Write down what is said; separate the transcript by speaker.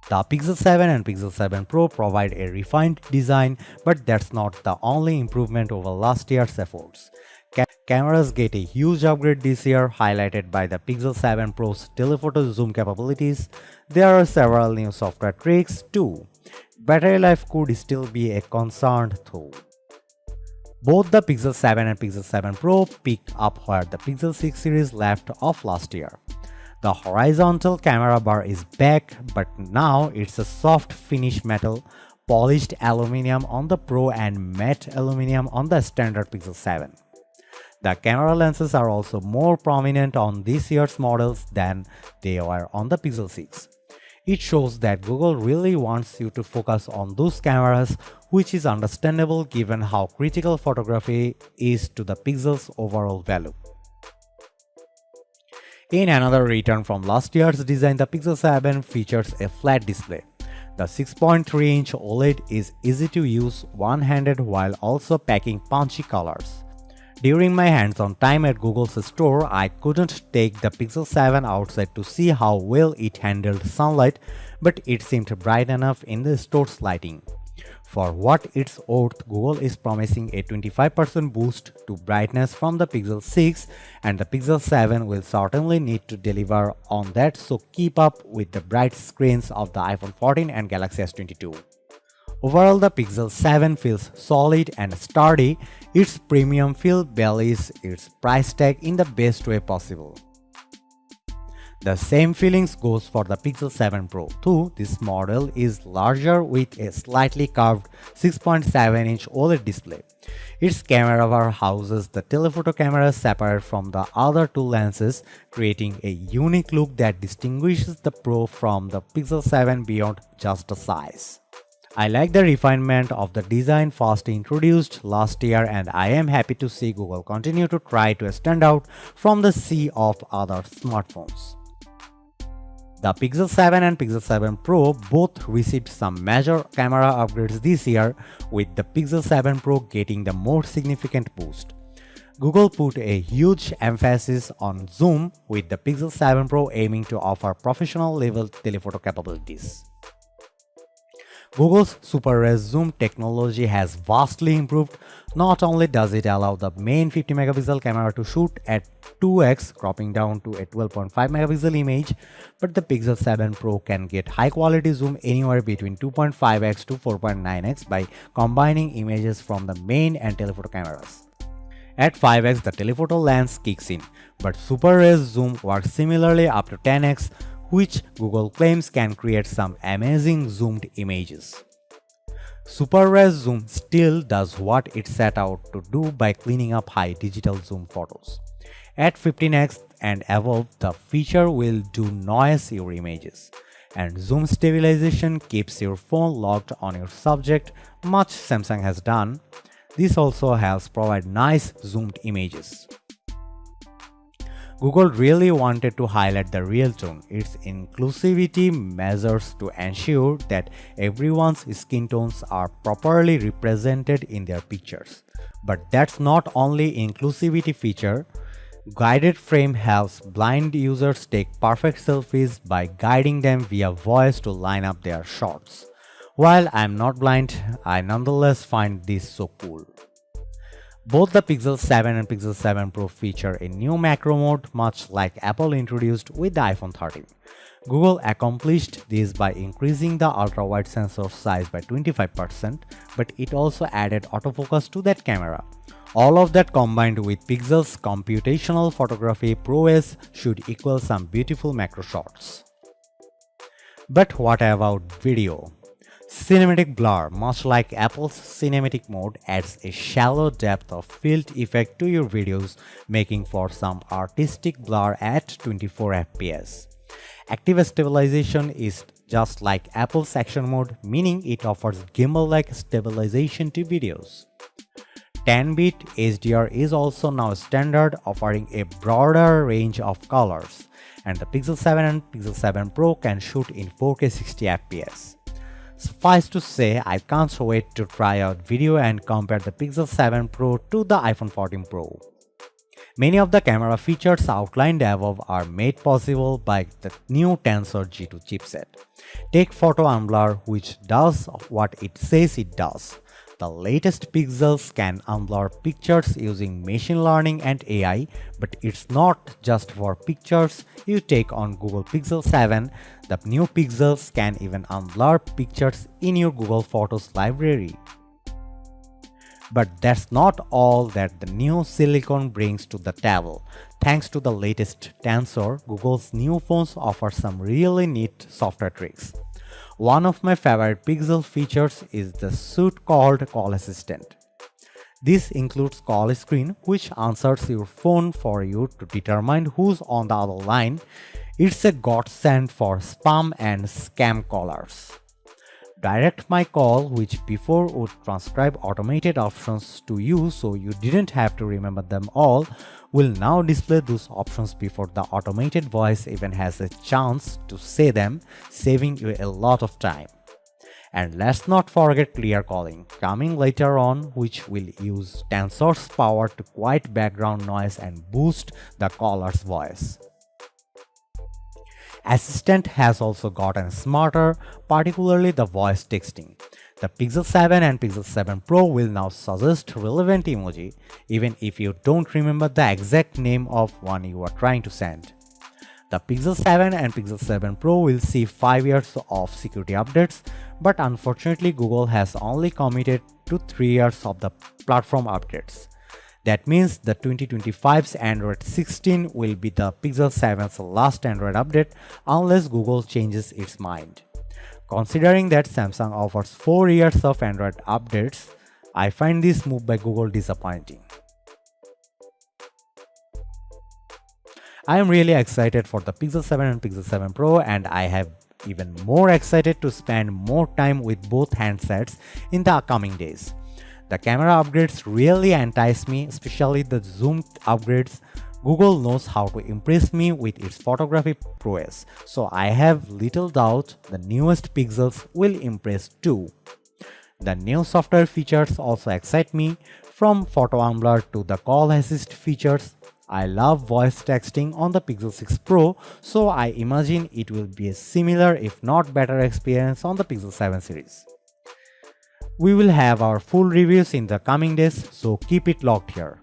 Speaker 1: The Pixel 7 and Pixel 7 Pro provide a refined design, but that's not the only improvement over last year's efforts. Cameras get a huge upgrade this year, highlighted by the Pixel 7 Pro's telephoto zoom capabilities. There are several new software tricks too. Battery life could still be a concern though. Both the Pixel 7 and Pixel 7 Pro pick up where the Pixel 6 series left off last year. The horizontal camera bar is back, but now it's a soft finish metal, polished aluminum on the Pro and matte aluminum on the standard Pixel 7. The camera lenses are also more prominent on this year's models than they were on the Pixel 6. It shows that Google really wants you to focus on those cameras, which is understandable given how critical photography is to the Pixel's overall value. In another return from last year's design, the Pixel 7 features a flat display. The 6.3-inch OLED is easy to use one-handed while also packing punchy colors. During my hands-on time at Google's store, I couldn't take the Pixel 7 outside to see how well it handled sunlight, but it seemed bright enough in the store's lighting. For what it's worth, Google is promising a 25% boost to brightness from the Pixel 6, and the Pixel 7 will certainly need to deliver on that, so keep up with the bright screens of the iPhone 14 and Galaxy S22. Overall, the Pixel 7 feels solid and sturdy. Its premium feel belies its price tag in the best way possible. The same feelings goes for the Pixel 7 Pro too. This model is larger with a slightly curved 6.7-inch OLED display. Its camera bar houses the telephoto camera separate from the other two lenses, creating a unique look that distinguishes the Pro from the Pixel 7 beyond just the size. I like the refinement of the design first introduced last year, and I am happy to see Google continue to try to stand out from the sea of other smartphones. The Pixel 7 and Pixel 7 Pro both received some major camera upgrades this year, with the Pixel 7 Pro getting the more significant boost. Google put a huge emphasis on zoom, with the Pixel 7 Pro aiming to offer professional-level telephoto capabilities. Google's Super Res Zoom technology has vastly improved. Not only does it allow the main 50 megapixel camera to shoot at 2x, cropping down to a 12.5 megapixel image, but the Pixel 7 Pro can get high quality zoom anywhere between 2.5x to 4.9x by combining images from the main and telephoto cameras. At 5x, the telephoto lens kicks in, but Super Res Zoom works similarly up to 10x, which Google claims can create some amazing zoomed images. Super Res Zoom still does what it set out to do by cleaning up high digital zoom photos. At 15x and above, the feature will do noise your images, and zoom stabilization keeps your phone locked on your subject, much Samsung has done. This also helps provide nice zoomed images. Google really wanted to highlight the real tone. Its inclusivity measures to ensure that everyone's skin tones are properly represented in their pictures. But that's not only inclusivity feature. Guided Frame helps blind users take perfect selfies by guiding them via voice to line up their shots. While I'm not blind, I nonetheless find this so cool. Both the Pixel 7 and Pixel 7 Pro feature a new macro mode, much like Apple introduced with the iPhone 13. Google accomplished this by increasing the ultra-wide sensor size by 25%, but it also added autofocus to that camera. All of that combined with Pixel's computational photography prowess should equal some beautiful macro shots. But what about video? Cinematic blur, much like Apple's cinematic mode, adds a shallow depth of field effect to your videos, making for some artistic blur at 24 fps. Active stabilization is just like Apple's action mode, meaning it offers gimbal-like stabilization to videos. 10-bit HDR is also now standard, offering a broader range of colors, and the Pixel 7 and Pixel 7 Pro can shoot in 4K 60 fps. Suffice to say, I can't wait to try out video and compare the Pixel 7 Pro to the iPhone 14 Pro. Many of the camera features outlined above are made possible by the new Tensor G2 chipset. Take photo unblur, which does what it says it does. The latest pixels can unblur pictures using machine learning and AI, but it's not just for pictures you take on Google Pixel 7. The new pixels can even unblur pictures in your Google Photos library. But that's not all that the new silicon brings to the table. Thanks to the latest Tensor, Google's new phones offer some really neat software tricks. One of my favorite Pixel features is the suite called Call Assistant. This includes call screen, which answers your phone for you to determine who's on the other line. It's a godsend for spam and scam callers. Direct My Call, which before would transcribe automated options to you so you didn't have to remember them all, will now display those options before the automated voice even has a chance to say them, saving you a lot of time. And let's not forget Clear Calling, coming later on, which will use Tensor's power to quiet background noise and boost the caller's voice. Assistant has also gotten smarter, particularly the voice texting. The Pixel 7 and Pixel 7 Pro will now suggest relevant emoji, even if you don't remember the exact name of one you are trying to send. The Pixel 7 and Pixel 7 Pro will see 5 years of security updates, but unfortunately Google has only committed to 3 years of the platform updates. That means the 2025's Android 16 will be the Pixel 7's last Android update unless Google changes its mind. Considering that Samsung offers 4 years of Android updates, I find this move by Google disappointing. I am really excited for the Pixel 7 and Pixel 7 Pro, and I have even more excited to spend more time with both handsets in the upcoming days. The camera upgrades really entice me, especially the zoom upgrades. Google knows how to impress me with its photography prowess, so I have little doubt the newest Pixels will impress too. The new software features also excite me, from photo unblur to the call assist features. I love voice texting on the Pixel 6 Pro, so I imagine it will be a similar if not better experience on the Pixel 7 series. We will have our full reviews in the coming days, so keep it locked here.